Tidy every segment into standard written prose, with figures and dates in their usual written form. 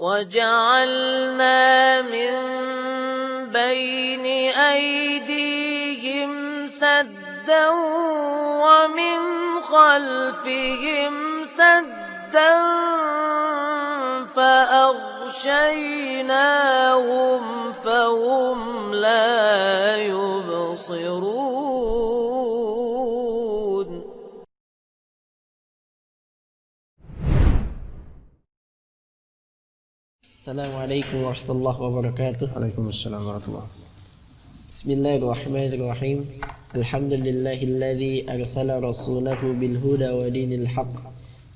وجعلنا من بين أيديهم سدا ومن خلفهم سدا فأغشيناهم فهم لا يبصرون. Assalamualaikum warahmatullahi wabarakatuh. Waalaikumsalam warahmatullahi. Bismillahirrahmanirrahim. Alhamdulillahilladzi arsala rasulahu bil huda wa dinil haqq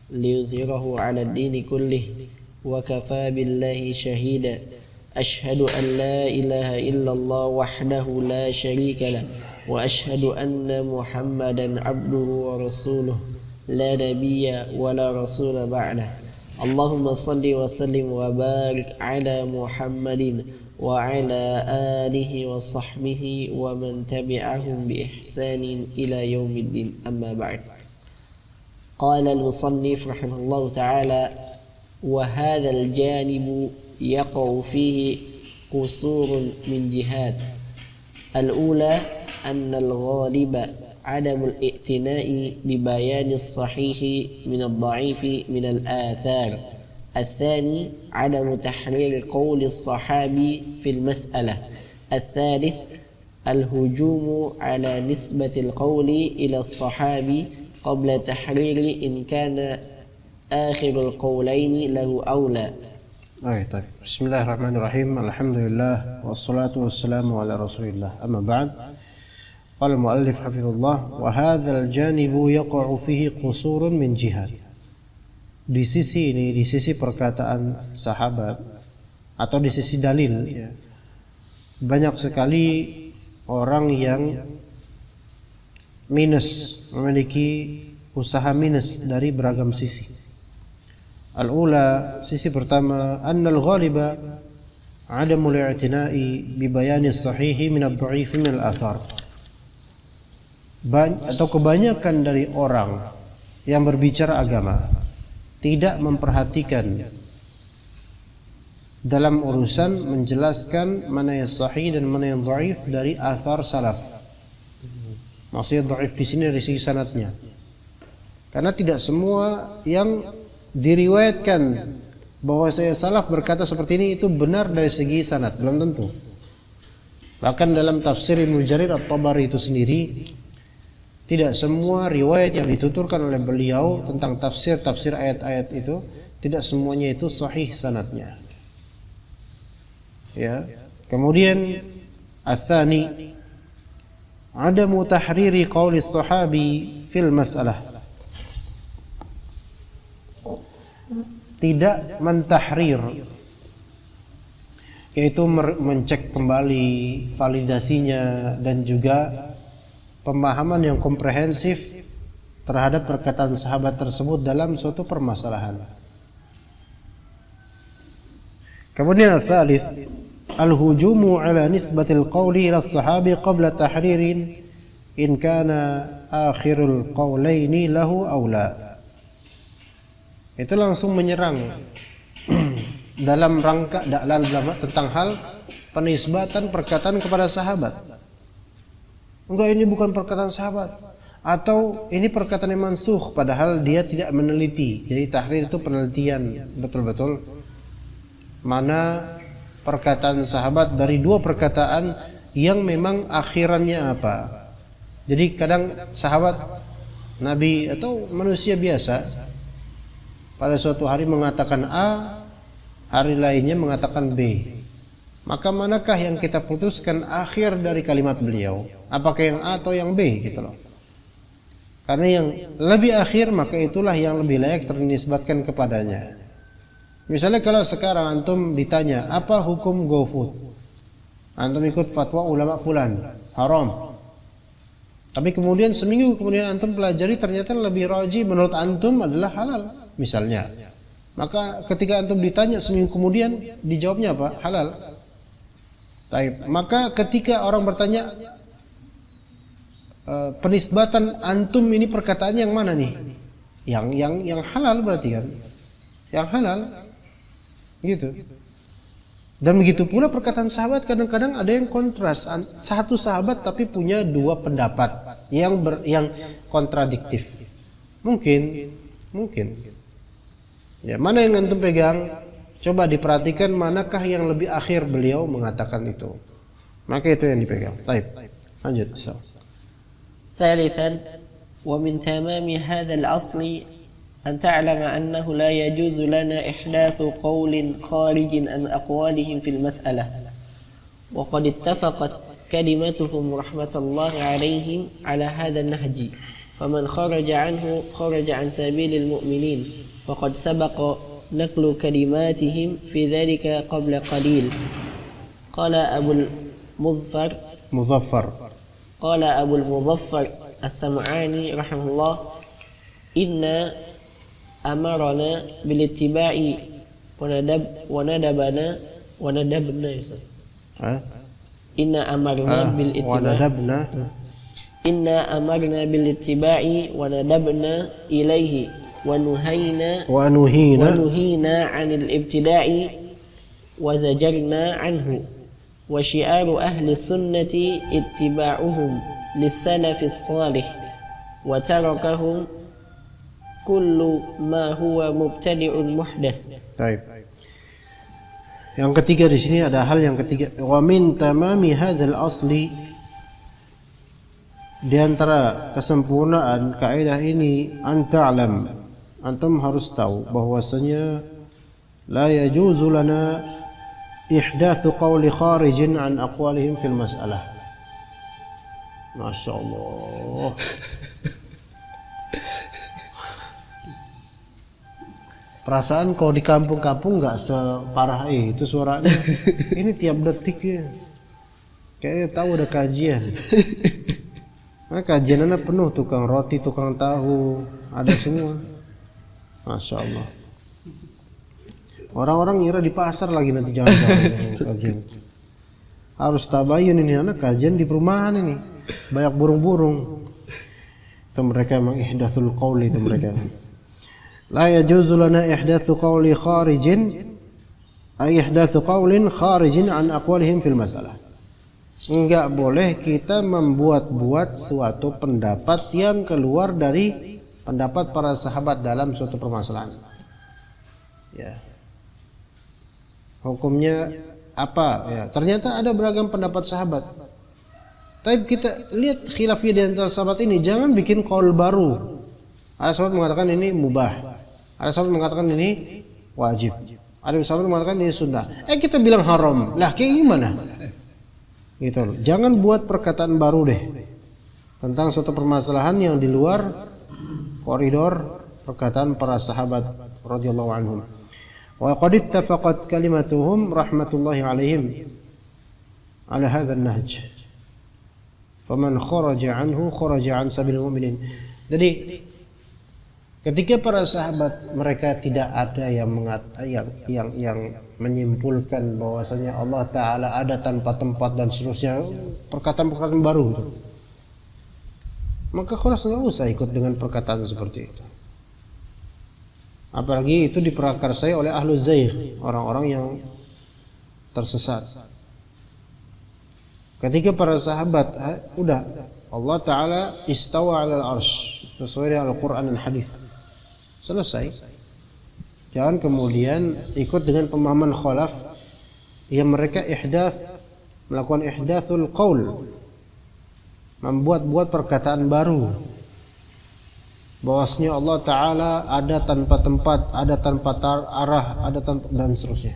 liyudhhirahu 'ala ad-dini kullih wa kafaa billahi shahida. Ashhadu an la ilaha illallah wahdahu la syarika lah wa ashhadu anna Muhammadan 'abduhu wa rasuluh la nabiyya wa la rasula ba'dah. Allahumma salli wa sallim wa barik ala Muhammadin wa ala alihi wa sahbihi wa man tabi'ahum bi ihsanin ila yaumiddin, amma ba'd. Qala al-musannif rahimahullahu ta'ala wa hadha al-janibu yaqa'u fihi qusurun min jihad. Al-ula anna al-ghaliba عدم الائتناء ببيان الصحيح من الضعيف من الآثار. الثاني عدم تحرير قول الصحابي في المسألة. الثالث الهجوم على نسبة القول إلى الصحابي قبل تحرير إن كان آخر القولين له أولى. بسم الله الرحمن الرحيم. الحمد لله والصلاة والسلام على رسول الله, أما بعد. Qala al-muallif hafizullah wa hadzal janibu yaqa'u fihi qusurun min jihad. Di sisi ini, di sisi perkataan sahabat atau di sisi dalil, ya, banyak sekali orang yang minus, memiliki usaha minus dari beragam sisi. Al-ula, sisi pertama, annal ghaliba adamul i'tina'i bi bayani sahihi min ad-dha'ifi min al-athar. Atau kebanyakan dari orang yang berbicara agama tidak memperhatikan dalam urusan menjelaskan mana yang sahih dan mana yang dhaif dari athar salaf. Maksudnya dhaif di sini dari segi sanadnya, karena tidak semua yang diriwayatkan bahwa saya salaf berkata seperti ini itu benar dari segi sanad, belum tentu. Bahkan dalam tafsir Ibnu Jarir At-Tabari itu sendiri, tidak semua riwayat yang dituturkan oleh beliau tentang tafsir ayat-ayat itu, tidak semuanya itu sahih sanadnya. Ya. Kemudian ats-tsani adamu tahriri qauli sahabi fil mas'alah. Tidak mentahrir, yaitu mencek kembali validasinya dan juga pemahaman yang komprehensif terhadap perkataan sahabat tersebut dalam suatu permasalahan. Kemudian al-thalith al-hujumu ala nisbatil qawli ila sahabi qabla tahririn in kana akhirul qawlaini lahu awla. Itu langsung menyerang dalam rangka tentang hal penisbatan perkataan kepada sahabat. Enggak, ini bukan perkataan sahabat, atau ini perkataan yang mansukh, padahal dia tidak meneliti. Jadi tahrir itu penelitian betul-betul mana perkataan sahabat dari dua perkataan yang memang akhirannya apa. Jadi kadang sahabat Nabi atau manusia biasa pada suatu hari mengatakan A, hari lainnya mengatakan B. Maka manakah yang kita putuskan akhir dari kalimat beliau? Apakah yang A atau yang B gitu loh. Karena yang lebih akhir maka itulah yang lebih layak ternisbatkan kepadanya. Misalnya kalau sekarang antum ditanya apa hukum GoFood, antum ikut fatwa ulama fulan, haram. Tapi kemudian seminggu kemudian antum pelajari ternyata lebih rajih menurut antum adalah halal misalnya. Maka ketika antum ditanya seminggu kemudian dijawabnya apa? Halal. Baik, maka ketika orang bertanya penisbatan antum ini perkataan yang mana nih? Yang halal berarti kan? Yang halal. Gitu. Dan begitu pula perkataan sahabat, kadang-kadang ada yang kontras, satu sahabat tapi punya dua pendapat yang kontradiktif. Mungkin. Ya, mana yang antum pegang? Coba diperhatikan manakah yang lebih akhir beliau mengatakan itu. Maka itu yang dipegang. Baik. Lanjut. ثالثا ومن تمام هذا الأصل أن تعلم أنه لا يجوز لنا إحداث قول خارج عن أقوالهم في المسألة وقد اتفقت كلمتهم رحمة الله عليهم على هذا النهج فمن خرج عنه خرج عن سبيل المؤمنين وقد سبق نقل كلماتهم في ذلك قبل قليل قال أبو المظفر السمعاني رحمه الله إنا أمرنا بالاتباع وندبنا إنا أمرنا بالاتباع إنا أمرنا بالاتباع وندبنا إليه ونهينا عن الابتداع وزجرنا عنه وشعار أهل السنة اتباعهم للسلف الصالح وتركهم كل ما هو مبتدع محدث. Baik. Yang ketiga di sini ada hal yang ketiga, wa min tamami hadzal asli, di antara kesempurnaan kaidah ini, an ta'lam, antum harus tahu bahwasanya la yajuzu lana ihdatsu qawli kharijin an aqwalihim fil mas'alah. Masya Allah. Perasaan kalau di kampung-kampung nggak separah itu suaranya. Ini tiap detik ya. Kayaknya tahu ada kajian. Nah, kajian anak penuh, tukang roti, tukang tahu, ada semua. Masya Allah. Orang-orang ngira di pasar lagi nanti jangan-jangan kajian. Harus tabayun ini, anak kajian di perumahan ini. Banyak burung-burung. Itu mereka emang ihdatsul qauli itu mereka. La yajuzu lana ihdatsu qawli kharijin ay ihdatsu qawlin kharijin an aqwalihim fil masalah. Enggak boleh kita membuat-buat suatu pendapat yang keluar dari pendapat para sahabat dalam suatu permasalahan. Ya. Hukumnya apa? Ya, ternyata ada beragam pendapat sahabat. Tapi kita lihat khilafiyah di antara sahabat ini, jangan bikin qaul baru. Ada sahabat mengatakan ini mubah. Ada sahabat mengatakan ini wajib. Ada sahabat mengatakan ini sunnah. Kita bilang haram. Lah kayak gimana? Gitu loh. Jangan buat perkataan baru deh tentang suatu permasalahan yang di luar koridor perkataan para sahabat radhiyallahu anhum. Wa qad ittafaqat kalimatuhum rahmatullahi alaihim ala hadzal nahj. Faman kharaja anhu kharaja an sabilil mu'minin. Jadi ketika para sahabat mereka tidak ada yang menyimpulkan bahwasanya Allah Ta'ala ada tanpa tempat dan seterusnya, perkataan-perkataan baru itu, maka khulas nggak usah ikut dengan perkataan seperti itu. Apalagi itu diprakarsai oleh ahlu zaigh, orang-orang yang tersesat. Ketika para sahabat udah Allah Ta'ala istawa 'alal arsy sesuai dengan Al-Quran dan Hadis, selesai. Jangan kemudian ikut dengan pemahaman khalaf yang mereka melakukan ihdatsul qaul, membuat-buat perkataan baru bahwasanya Allah Ta'ala ada tanpa tempat, ada tanpa arah, ada tanpa dan seterusnya.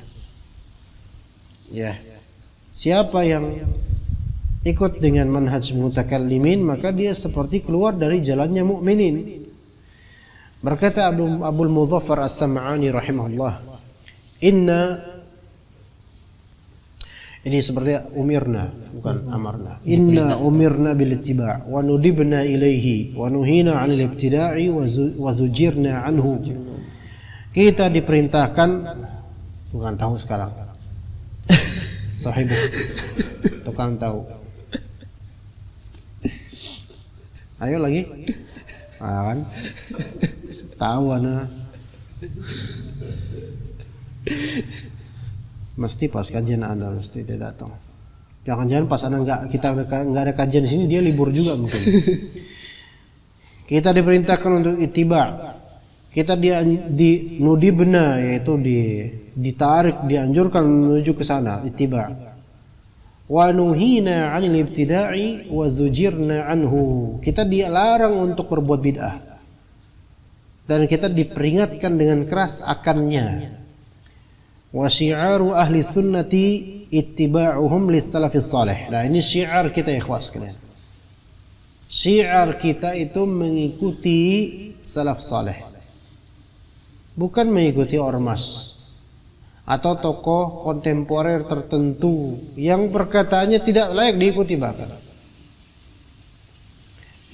Ya. Siapa yang ikut dengan manhaj mutakallimin, maka dia seperti keluar dari jalannya mukminin. Berkata Abul Mudhaffar As-Sam'ani rahimahullah, ini seperti umirna, bukan amarna. Inna umirna bil ittiba' wa nudibna ilaihi wa nuhina 'anil ibtida'i wa zujirna anhu. Kita diperintahkan, bukan tahu sekarang. Sahibu tukang tahu. Ayo lagi. Kan? Tahu ana. Mesti pas kajian Anda mesti dia datang. Jangan-jangan pas Anda kita nggak ada kajian di sini dia libur juga mungkin. Kita diperintahkan untuk ittiba. Kita nudibna, yaitu ditarik, dianjurkan menuju ke sana, ittiba. Wa nuhina 'anil ibtida'i wa zujirna anhu. Kita dilarang untuk berbuat bid'ah. Dan kita diperingatkan dengan keras akannya. Wa syi'aru ahli sunnati ittiba'uhum lis-salafis salih. Nah, ini syiar kita ya ikhwas sekalian. Syiar kita itu mengikuti salaf saleh. Bukan mengikuti ormas atau tokoh kontemporer tertentu yang perkataannya tidak layak diikuti bahkan.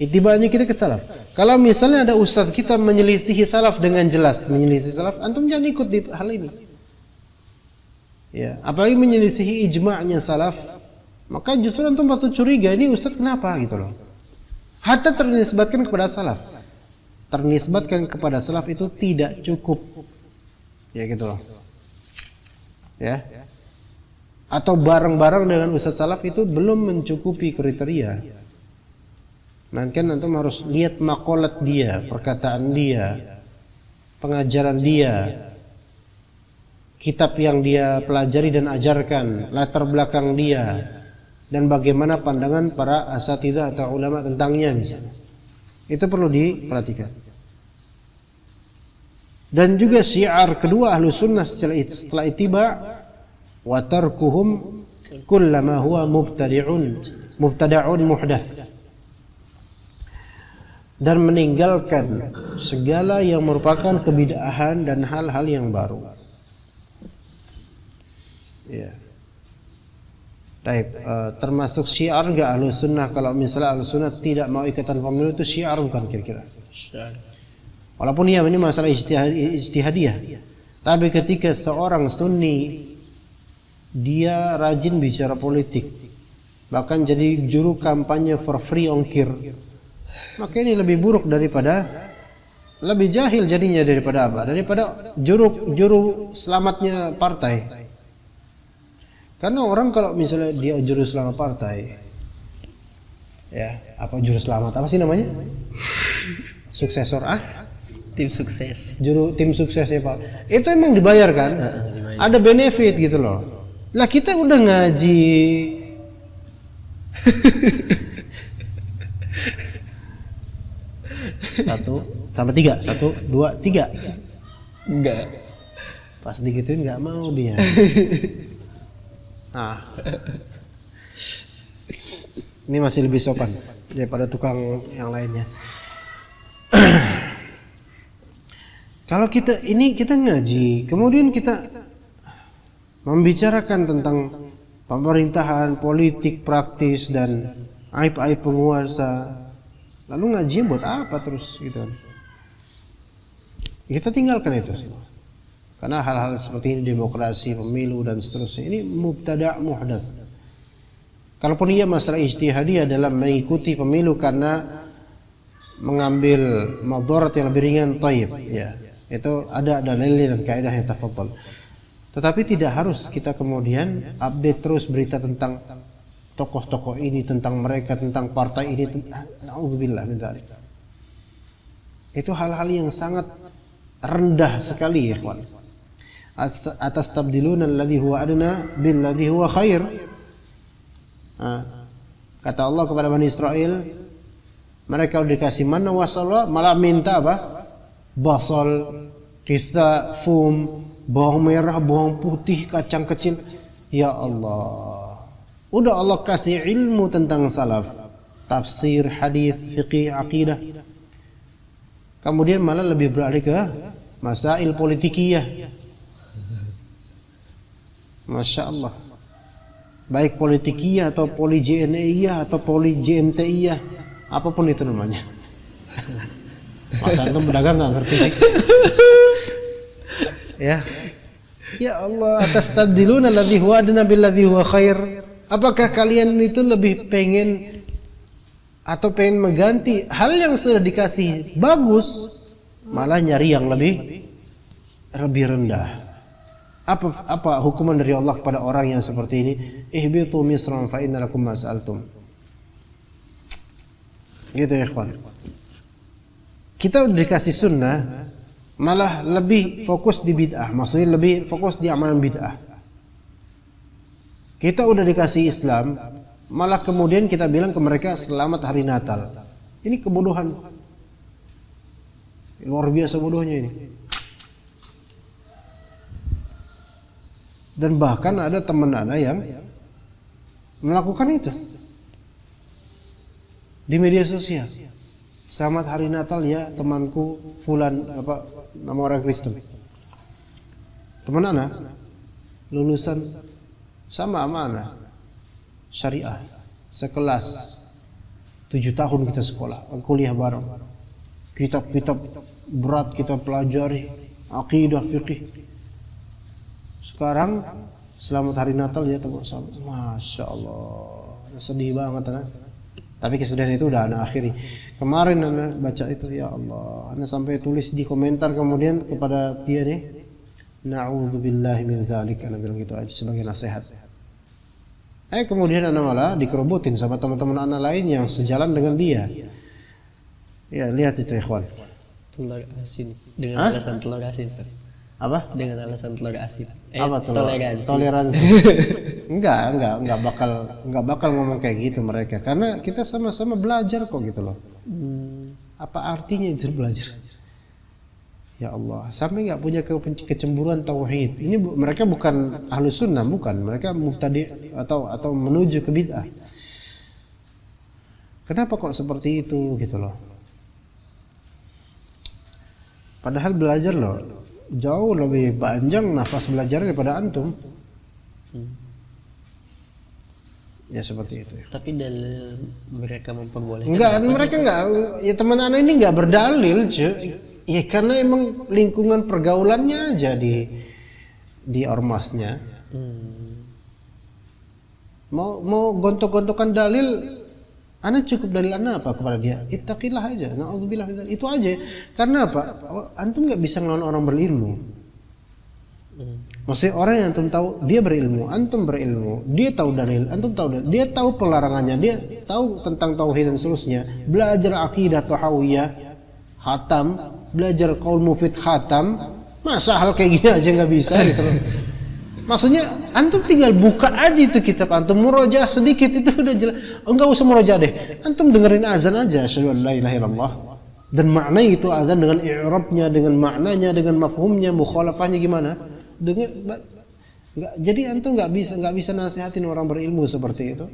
Itibanya kita ke salaf. Kalau misalnya ada ustadz kita menyelisihi salaf dengan jelas, menyelisihi salaf, antum jangan ikut di hal ini. Ya, apalagi menyelisihi ijma'nya salaf, maka justru antum patut curiga, ini ustadz kenapa gitu loh. Hatta ternisbatkan kepada salaf. Ternisbatkan kepada salaf itu tidak cukup. Ya gitu loh. Ya. Atau bareng-bareng dengan ustaz salaf itu belum mencukupi kriteria. Mungkin antum harus lihat makolat dia, perkataan dia, pengajaran dia, kitab yang dia pelajari dan ajarkan, latar belakang dia, dan bagaimana pandangan para asatidzah atau ulama tentangnya misalnya. Itu perlu diperhatikan. Dan juga syiar kedua ahlu sunnah setelah ittiba, wa tarkuhum kullama huwa mubtada'un muhdath. Dan meninggalkan segala yang merupakan kebid'ahan dan hal-hal yang baru. Ya. Termasuk syiar enggak ahlu sunnah kalau misalnya ahlu sunnah tidak mau ikatan pemilu itu syiar bukan kira-kira? Walaupun ya ini masalah ijtihadiyah. Tapi ketika seorang sunni dia rajin bicara politik, bahkan jadi juru kampanye for free ongkir, maka ini lebih buruk daripada, lebih jahil jadinya daripada apa? Daripada juru selamatnya partai. Karena orang kalau misalnya dia juru selamat partai, ya apa juru selamat apa sih namanya? Suksesor Tim sukses. Tim suksesnya Pak. Itu emang dibayar kan? Ada benefit gitu loh. Lah kita udah ngaji. Satu sampai tiga. 1, 2, 3. Enggak. Pas digituin nggak mau dia. Nah, ini masih lebih sopan daripada tukang yang lainnya. Kalau kita ngaji, kemudian kita membicarakan tentang pemerintahan, politik, praktis dan aib-aib penguasa, lalu ngaji buat apa terus gitu? Kita tinggalkan itu semua. Karena hal-hal seperti ini, demokrasi, pemilu dan seterusnya, ini mubtada' muhdats. Kalaupun ia masalah ijtihadiyah dalam mengikuti pemilu karena mengambil madarat yang lebih ringan, taib, ya. Itu ada dalil dan kaidah yang tafadhal. Tetapi tidak harus kita kemudian update terus berita tentang tokoh-tokoh ini, tentang mereka, tentang partai ini. Nauzubillah min dzalik. Itu hal-hal yang sangat rendah sekali, ya ikhwan. Atastabdiluna alladhi huwa adna billadhi huwa khair. Kata Allah kepada Bani Israel, mereka dikasih manna wa salwa malah minta apa? Basal, kitha, fum, bawang merah, bawang putih, kacang kecil. Ya Allah, udah Allah kasih ilmu tentang salaf, tafsir, hadis, fiqih, akidah. Kemudian malah lebih beralih ke masail politikiyah. Masya Allah. Baik politikiyah atau poli-JNE-iyah atau poli-JNT-iyah, apapun itu namanya. Masa antum pedagang nggak ngerti sih? Ya Allah, atastabdiluna alladhi huwa adna billadhi huwa khair. Apakah kalian itu lebih pengen atau pengen mengganti hal yang sudah dikasih bagus, malah nyari yang lebih rendah? Apa hukuman dari Allah kepada orang yang seperti ini? Ihbitu misran fa inna lakum ma sa'altum. Gitu ya ikhwan. Kita udah dikasih sunnah, malah lebih fokus di bid'ah. Maksudnya lebih fokus di amalan bid'ah. Kita udah dikasih Islam, malah kemudian kita bilang ke mereka selamat hari Natal. Ini kebodohan. Luar biasa bodohnya ini. Dan bahkan ada teman anak yang melakukan itu di media sosial. Selamat hari Natal ya temanku fulan, nama orang Kristen. Teman anak lulusan sama anak syariah sekelas 7 tahun kita sekolah, kuliah bareng. Kitab-kitab berat kita pelajari, akidah, fikih. Sekarang selamat hari Natal ya teman-teman. Masya Allah, sedih banget anak. Tapi kesedihan itu udah anak akhiri. Kemarin anak baca itu, ya Allah, anak sampai tulis di komentar kemudian kepada dia nih, na'udzubillahi min dzalik, anak bilang gitu aja sebagai nasihat. Kemudian anak malah dikerobotin sama teman-teman anak lain yang sejalan dengan dia. Ya lihat itu ikhwan. Telur asin dengan alasan telur asin. Apa? Dengan alasan telur asin. Apa tuh? Toleransi. Enggak bakal ngomong kayak gitu mereka, karena kita sama-sama belajar kok gitu loh. Apa artinya itu belajar? Ya Allah, sampai nggak punya kecemburuan tauhid. Ini mereka bukan ahlus sunnah, bukan. Mereka mubtadi atau menuju ke bid'ah. Kenapa kok seperti itu gitu loh? Padahal belajar loh jauh lebih panjang nafas belajar daripada antum. Ya seperti itu. Tapi dalil mereka memperbolehkan. Mereka enggak. Ya teman anak ini enggak berdalil, cuy. Ya karena emang lingkungan pergaulannya aja di ormasnya. Mau gontok-gontokan dalil, ana cukup dalil ana apa kepada dia? Ittaqillah aja. Na'udzubillah. Itu aja. Karena apa? Antum enggak bisa ngelawan orang berilmu. Maksudnya orang yang antum tahu dia berilmu, antum berilmu, dia tahu dalil, antum tahu dalil, dia tahu pelarangannya, dia tahu tentang tauhid dan seterusnya. Belajar akidah tahawiyah, khatam, belajar qaul mufid khatam, masa hal kayak gini aja nggak bisa gitu loh. Maksudnya antum tinggal buka aja itu kitab antum, murojaah sedikit itu udah jelas. Enggak usah murojaah deh, antum dengerin azan aja, asyhadu an la ilaha illallah, dan makna itu azan dengan i'rabnya, dengan maknanya, dengan mafhumnya, mukhalafahnya gimana. Jadi antum nggak bisa nasihatin orang berilmu seperti itu,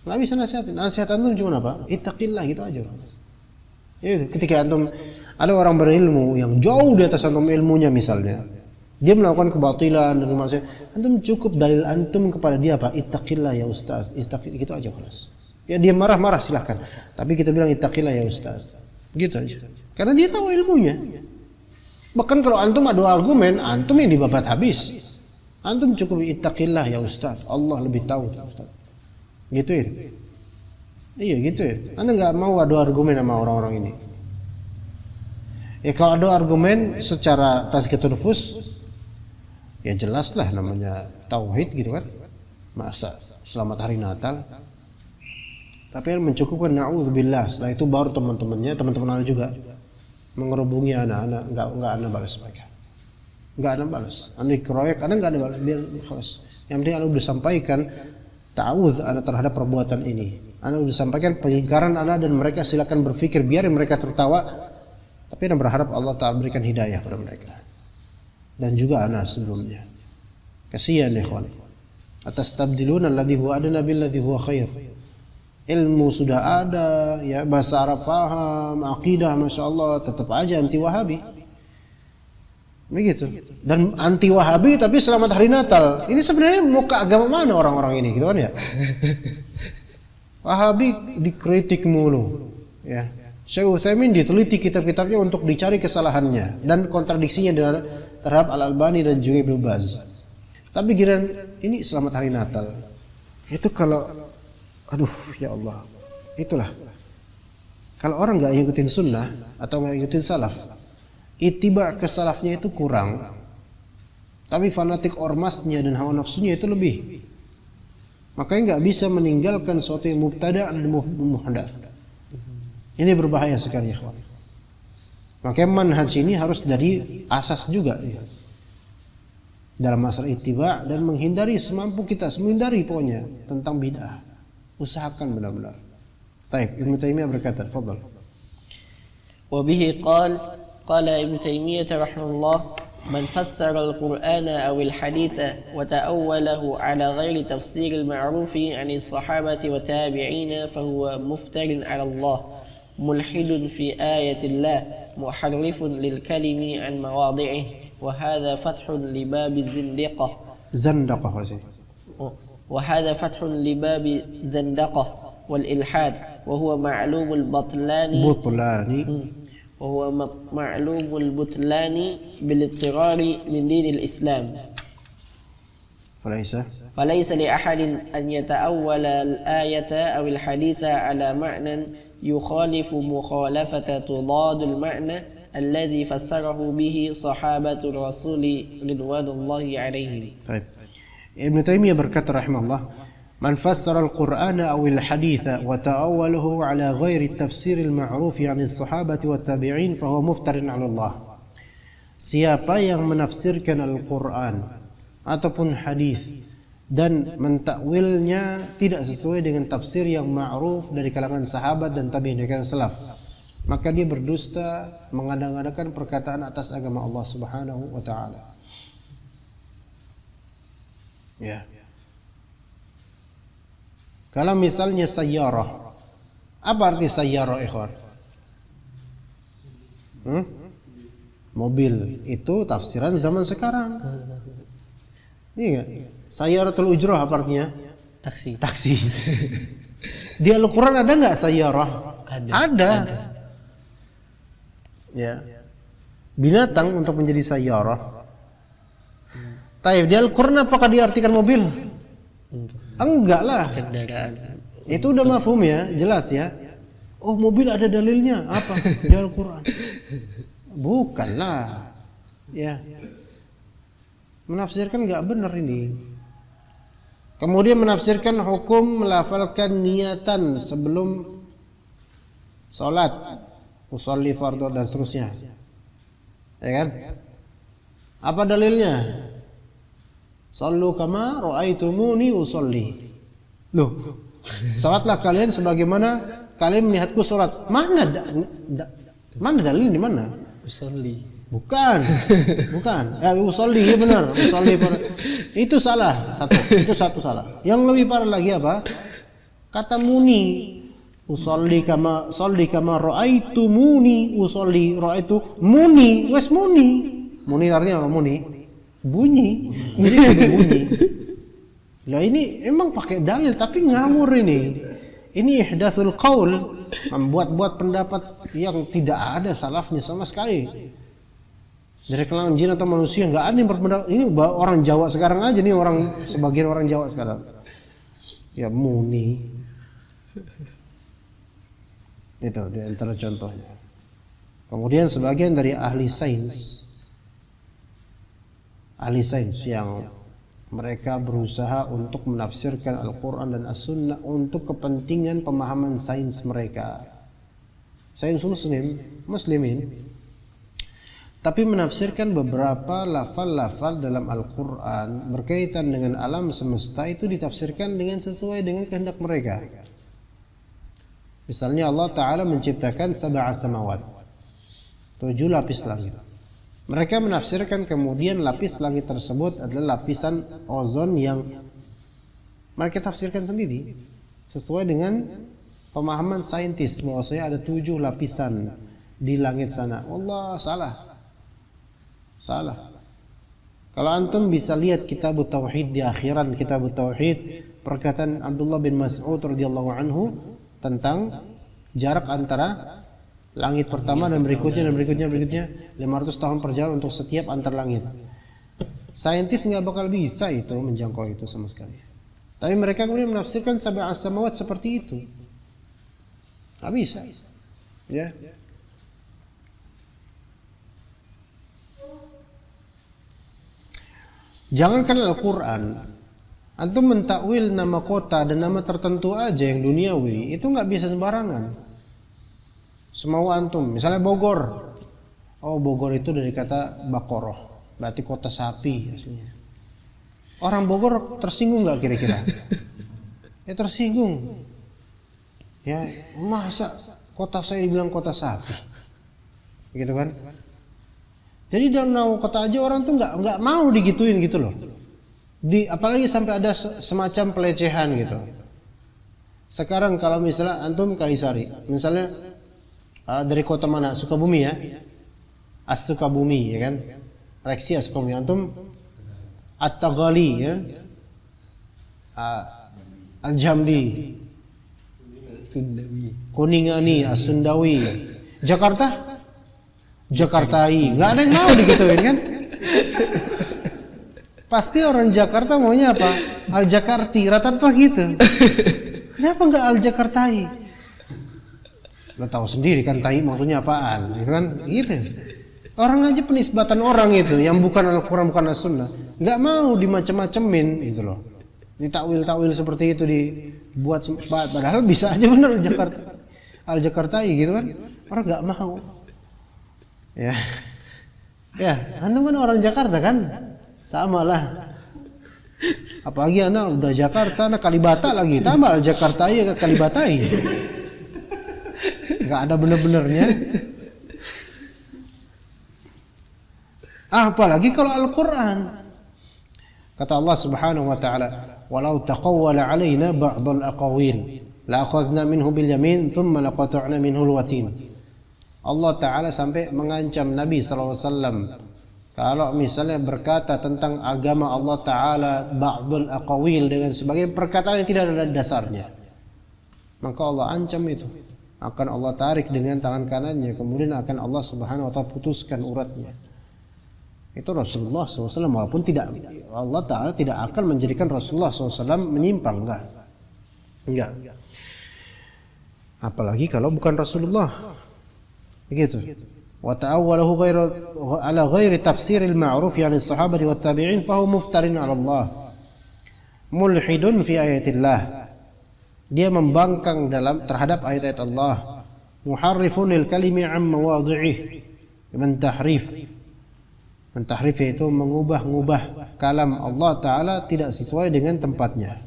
nggak bisa nasihatin. Nasihat antum cuma apa? Ittaqillah gitu aja. Ya, ketika antum ada orang berilmu yang jauh di atas antum ilmunya misalnya, dia melakukan kebatilan dan maksudnya, antum cukup dalil antum kepada dia apa? Ittaqillah ya ustaz, ittaqillah gitu aja kelas. Ya dia marah-marah silahkan, tapi kita bilang ittaqillah ya ustaz, gitu aja. Karena dia tahu ilmunya. Bahkan kalau antum adu argumen, antum yang dibabat habis. Antum cukup ittaqillah ya ustaz, Allah lebih tahu ustaz. Gitu ya. Iya gitu ya. Anda nggak mau adu argumen sama orang-orang ini. Ya kalau adu argumen secara tazkiyatun nufus, ya jelas lah namanya tauhid gitu kan. Masa selamat hari Natal. Tapi yang mencukupkan na'udzubillah. Setelah itu baru teman-temannya, teman-teman Anda juga mengerubungi anak-anak, enggak Anda balas mereka. Enggak Anda balas. Anda dikeroyok, Anda enggak Anda balas, biar kelas. Yang penting Anda sudah sampaikan ta'awudz Anda terhadap perbuatan ini. Anda sudah sampaikan pengingkaran Anda dan mereka silakan berpikir, biarin mereka tertawa. Tapi Anda berharap Allah Ta'ala berikan hidayah pada mereka. Dan juga Anda sebelumnya. Kasihan ya ikhwan. Atastabdiluna alladhi huwa adna billadhi huwa khair. Ilmu sudah ada, ya bahasa Arab paham, akidah masya Allah, tetap aja anti Wahabi, begitu. Dan anti Wahabi tapi selamat hari Natal. Ini sebenarnya mau ke agama mana orang-orang ini, gitu kan ya? Wahabi dikritik mulu, ya. Syekh Utsaimin diteliti kitab-kitabnya untuk dicari kesalahannya dan kontradiksinya terhadap Al-Albani dan juga Ibnu Baz. Tapi giliran ini selamat hari Natal, itu kalau aduh ya Allah, itulah kalau orang nggak ngikutin sunnah atau nggak ngikutin salaf, ittiba ke salafnya itu kurang, Tapi fanatik ormasnya dan hawa nafsunya itu lebih. Makanya nggak bisa meninggalkan sesuatu yang mubtada' dan muhdats. Ini berbahaya sekali, ikhwan. Makanya manhaj ini harus dari asas juga ya. Dalam masalah ittiba' dan menghindari semampu kita, menghindari pokoknya tentang bid'ah. Usahakan benar-benar. Baik, Ibnu Taimiyah berkata, "Fadhal." وبه قال ابن تيمية رحمه الله من فسر القرآن أو الحديث وتأوله على غير تفسير المعروف عن الصحابة والتابعين فهو مفتر على الله ملحد في آية الله محرف للكلم عن مواضعه وهذا فتح لباب الزندقة وهذا فتح لباب زندقة والإلحاد وهو معلوم البطلان بالاضطرار من دين الإسلام فليس لأحد أن يتأول الآية أو الحديث على معنى يخالف مخالفة تضاد المعنى الذي فسره به صحابة الرسول رضوان الله عليهم. طيب. ابن تيمية berkata rahimahullah, من فسر القرآن أو الحديث وتأوله على غير التفسير المعروف عن الصحابة والتابعين فهو مفتر على الله. Siapa yang menafsirkan Al-Quran ataupun hadis dan mentakwilnya tidak sesuai dengan tafsir yang ma'ruf dari kalangan sahabat dan tabi'in dari kalangan salaf, maka dia berdusta, mengada-ngadakan perkataan atas agama Allah Subhanahu wa taala. Ya. Kalau misalnya sayyarah, apa arti sayyarah, ikhwan? Mobil, itu tafsiran zaman sekarang. Iya, sayyaratul ujrah apa artinya? Taksi. Di Al-Quran ada nggak sayyarah? Ada. Ya. Binatang untuk menjadi sayyarah. Taib, di Al-Quran apakah diartikan mobil? Enggak lah. Kendaraan. Itu udah mafhum ya, jelas ya. Oh, mobil ada dalilnya apa? Di Al-Quran. Bukanlah. Ya. Menafsirkan enggak benar ini. Kemudian menafsirkan hukum melafalkan niatan sebelum salat, usolli fardhu dan seterusnya. Ya kan? Apa dalilnya? Sallu kama ra'aitumuni usolli. Loh, salatlah kalian sebagaimana kalian melihatku salat. Mana dalil di mana? Usolli. Bukan. Ya, usolli, ya benar. Usolli itu salah satu. Itu satu salah. Yang lebih parah lagi apa? Kata muni. Usolli kama ra'aitumuni usolli. Ra'aitu muni, wes muni. Muni artinya apa muni? Bunyi. Lah ini emang pakai dalil tapi ngawur ini. Ini ihdatsul qaul, membuat-buat pendapat yang tidak ada salafnya sama sekali. Dari kalangan jin atau manusia nggak ada yang berpendapat. Ini orang Jawa sekarang aja nih, sebagian orang Jawa sekarang. Ya muni. Itu di antara contohnya. Kemudian sebagian dari ahli sains yang mereka berusaha untuk menafsirkan Al-Quran dan As-Sunnah untuk kepentingan pemahaman sains mereka, sains muslimin, tapi menafsirkan beberapa lafal-lafal dalam Al-Quran berkaitan dengan alam semesta itu ditafsirkan dengan sesuai dengan kehendak mereka. Misalnya Allah Ta'ala menciptakan 7 samawat, 7 lapis langit. Mereka menafsirkan kemudian lapis langit tersebut adalah lapisan ozon yang mereka tafsirkan sendiri sesuai dengan pemahaman saintis bahwasanya ada 7 lapisan di langit sana. Allah, salah. Kalau antum bisa lihat kitab tauhid di akhiran kitab tauhid, perkataan Abdullah bin Mas'ud radhiyallahu anhu tentang jarak antara langit pertama dan berikutnya 500 tahun perjalanan untuk setiap antar langit. Saintis nggak bakal bisa itu menjangkau itu sama sekali. Tapi mereka kemudian menafsirkan 7 samawat seperti itu. Nggak bisa. Ya. Jangankan Al-Quran, antum mentakwil nama kota dan nama tertentu aja yang duniawi itu nggak bisa sembarangan. Semau antum, misalnya Bogor. Oh, Bogor itu dari kata Bakoroh, berarti kota sapi aslinya. Orang Bogor tersinggung nggak kira-kira? Ya tersinggung. Ya masa kota saya dibilang kota sapi, gitu kan? Jadi dalam nama kota aja orang tuh nggak mau digituin gitu loh. Apalagi sampai ada semacam pelecehan gitu. Sekarang kalau misalnya antum Kalisari, misalnya dari kota mana? Sukabumi ya, As-Sukabumi ya kan? Reksi As-Sukabumi, antum At-Tagali ya, Al-Jambi, Sundawi, Kuningani, As-Sundawi, Jakarta, Jakartai, nggak ada yang mau digituin kan? Pasti orang Jakarta maunya apa? Al-Jakarti, rata-rata gitu. Kenapa nggak Al-Jakartai? Lo tahu sendiri kan tai maksudnya apaan, gitu kan? Gitu. Orang aja penisbatan orang itu yang bukan Al-Quran, bukan As-Sunnah, nggak mau dimacem-macemin gitu loh. Ditakwil-takwil seperti itu dibuat, padahal bisa aja bener Jakarta, Al-Jakartai gitu kan? Orang nggak mau. Ya, ya, antum kan orang Jakarta kan? Sama lah. Apalagi anak udah Jakarta, anak Kalibata lagi, tambah Jakartai ke Kalibatai. Nggak ada bener-benernya. Apalagi kalau Al-Quran. Kata Allah Subhanahu wa taala, "Walau taqawwala 'alaina ba'dal aqawil, la akhadna minhu bil yamin, thumma laqata'na minhu al-watin." Allah taala sampai mengancam Nabi sallallahu alaihi wasallam kalau misalnya berkata tentang agama Allah taala ba'dal aqawil dengan sebagai perkataan yang tidak ada dasarnya, maka Allah ancam itu. Akan Allah tarik dengan tangan kanannya, kemudian akan Allah Subhanahu wa taala putuskan uratnya. Itu Rasulullah SAW, walaupun tidak, Allah Ta'ala tidak akan menjadikan Rasulullah SAW menyimpang, enggak. Apalagi kalau bukan Rasulullah, begitu. Wa ta'awwalahu ala ghairi tafsiril ma'ruf yani sahabati wat tabi'in fa huwa muftarin 'ala Allah, mulhidun fi ayatillah. Dia membangkang terhadap ayat-ayat Allah, muharrifun lil kalimi 'an mawadhi'ih, Mentahrif yaitu mengubah-ngubah kalam Allah Ta'ala tidak sesuai dengan tempatnya.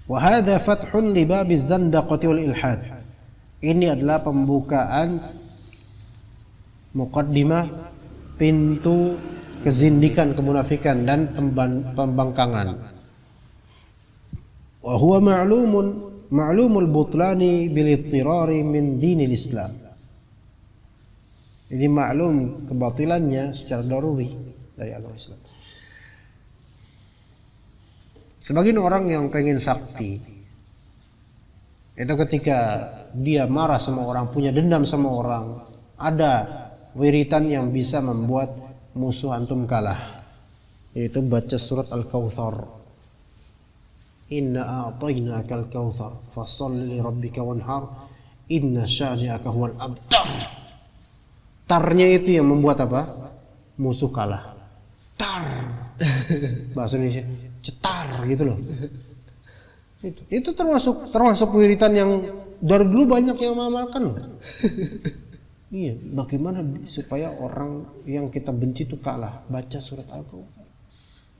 Wa hadha fathun li babiz zandaqati wal ilhad. Ini adalah pembukaan muqaddimah pintu kezindikan, kemunafikan dan pembangkangan. Wa huwa ma'lumul butlani bil ittirari min dinil Islam. Ini maklum kebatilannya secara daruri dari agama Islam. Sebagian orang yang pengen sakti, itu ketika dia marah sama orang, punya dendam sama orang, ada wiritan yang bisa membuat musuh antum kalah, yaitu baca surat Al-Kautsar. Inna a'tainakal kautsar fasholli li rabbika wanhar inna syani'aka huwal abtar. Tarnya itu yang membuat apa? Musuh kalah. Tar. Bahasa Indonesia cetar gitu loh. Itu termasuk wiritan yang dari dulu banyak yang mengamalkan. Iya, bagaimana supaya orang yang kita benci itu kalah? Baca surat Al-Kautsar.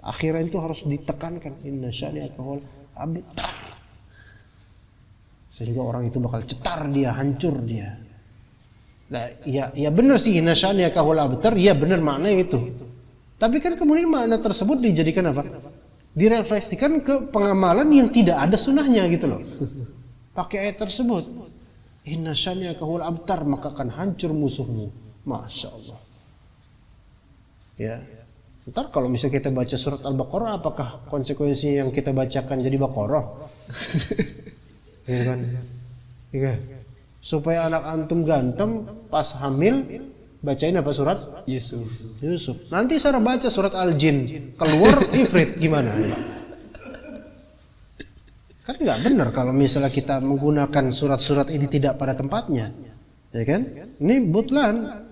Akhirnya itu harus ditekankan, inna syani'aka huwal abtar. Sehingga orang itu bakal cetar dia, hancur dia. Nah, ya benar sih, inna syani'aka huwal abtar, ya benar maknanya itu. Tapi kan kemudian makna tersebut dijadikan apa? Direfleksikan ke pengamalan yang tidak ada sunnahnya gitu loh. Pakai ayat tersebut, inna syani'aka huwal abtar, maka akan hancur musuhmu. Masya Allah. Ya. Ntar kalau misalnya kita baca surat Al-Baqarah, apakah konsekuensi yang kita bacakan jadi Baqarah? Gitu kan? Iya. Supaya anak antum ganteng pas hamil bacain apa surat? Yusuf. Nanti saya baca surat Al-Jin, keluar Ifrit, gimana? Kan nggak benar kalau misalnya kita menggunakan surat-surat ini tidak pada tempatnya, ya kan? Ini butlan.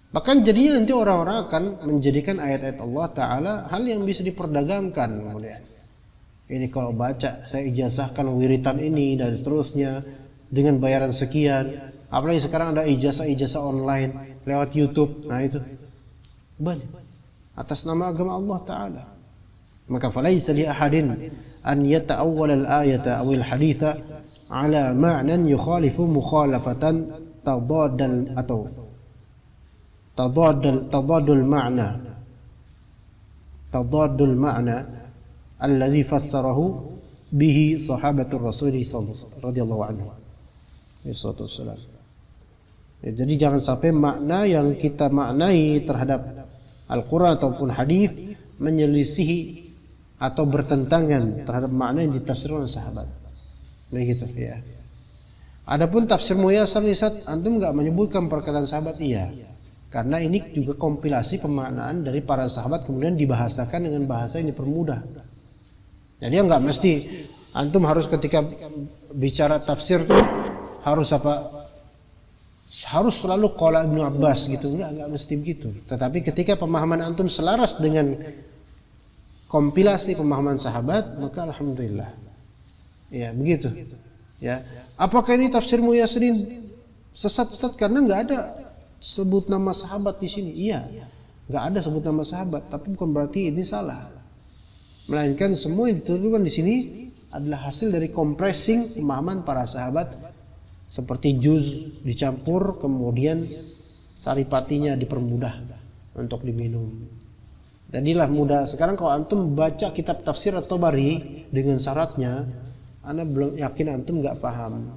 Bahkan jadinya nanti orang-orang akan menjadikan ayat-ayat Allah Ta'ala hal yang bisa diperdagangkan. Kemudian ini kalau baca, saya ijazahkan wiritan ini dan seterusnya dengan bayaran sekian. Apalagi sekarang ada ijazah online lewat YouTube. Nah itu banyak atas nama agama Allah Ta'ala. Maka falaisa li ahadin an yata'awwal al-ayata aw al-haditha ala ma'nan yukhalifu mukhalafatan tadaddal atau tadaddul ma'na alladhi fassarahu bihi sahabatul rasul radhiyallahu anhu. Ya, jadi jangan sampai makna yang kita maknai terhadap Al-Quran ataupun hadis menyelisihi atau bertentangan terhadap makna yang ditafsirkan oleh sahabat. Begitu ya. Adapun tafsir Muyassar antum enggak menyebutkan perkataan sahabat, iya. Karena ini juga kompilasi pemaknaan dari para sahabat kemudian dibahasakan dengan bahasa yang dipermudah. Jadi enggak mesti antum harus ketika bicara tafsir tuh harus apa? Harus selalu qala Ibnu Abbas gitu, enggak mesti begitu. Tetapi ketika pemahaman antum selaras dengan kompilasi pemahaman sahabat, maka alhamdulillah. Ya, begitu. Ya. Apakah ini tafsir Muyassar sesat karena enggak ada sebut nama sahabat di sini? Iya. Enggak ada sebut nama sahabat, tapi bukan berarti ini salah. Melainkan semua yang dituturkan di sini adalah hasil dari compressing pemahaman para sahabat. Seperti juz dicampur kemudian saripatinya dipermudah untuk diminum. Jadilah mudah. Sekarang kalau antum baca kitab tafsir At-Tabari dengan syaratnya, ana belum yakin antum nggak paham.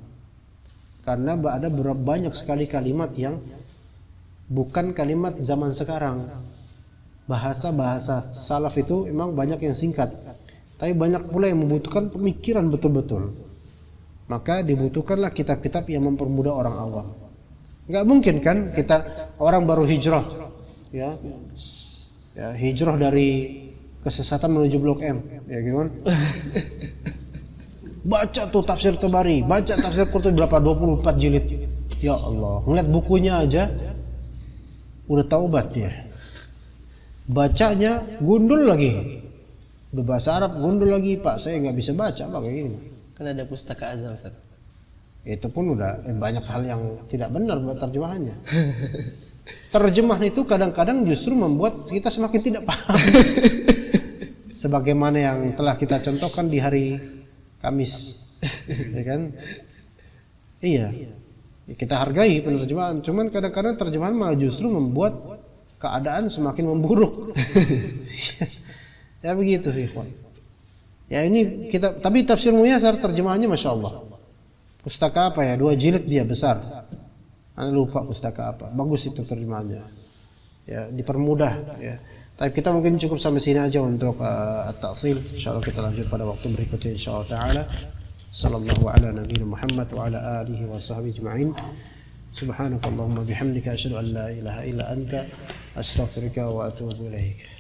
Karena ada banyak sekali kalimat yang bukan kalimat zaman sekarang. Bahasa-bahasa salaf itu memang banyak yang singkat, tapi banyak pula yang membutuhkan pemikiran betul-betul. Maka dibutuhkanlah kitab-kitab yang mempermudah orang awam. Nggak mungkin kan kita orang baru hijrah, ya hijrah dari kesesatan menuju Blok M, ya gitu kan? Baca tuh tafsir Tabari, baca tafsir Qurtubi berapa 24 jilid. Ya Allah, ngeliat bukunya aja udah taubat dia. Bacanya gundul lagi, udah bahasa Arab gundul lagi, Pak saya nggak bisa baca, Pak kayak gini. Kan ada pustaka azam, Ustaz. Itu pun udah banyak hal yang tidak benar buat terjemahannya. Terjemahan itu kadang-kadang justru membuat kita semakin tidak paham. Sebagaimana yang telah kita contohkan di hari Kamis, ya kan? Iya, kita hargai penerjemahan. Cuman kadang-kadang terjemahan malah justru membuat keadaan semakin memburuk. Ya begitu, ikhwan. Ya ini kita, tapi tafsir Muyassar terjemahannya Masya Allah. Pustaka apa ya? 2 jilid dia besar. Anda lupa pustaka apa. Bagus itu terjemahannya. Ya dipermudah. Ya. Tapi kita mungkin cukup sampai sini aja untuk at-ta'sil. Insyaallah kita lanjut pada waktu berikutnya insyaallah taala. Sallallahu ala nabiyina Muhammad wa ala alihi wa sahbihi ajma'in. Subhanakallahumma bihamdika asyhadu an la ilaha illa anta astaghfiruka wa atubu ilaik.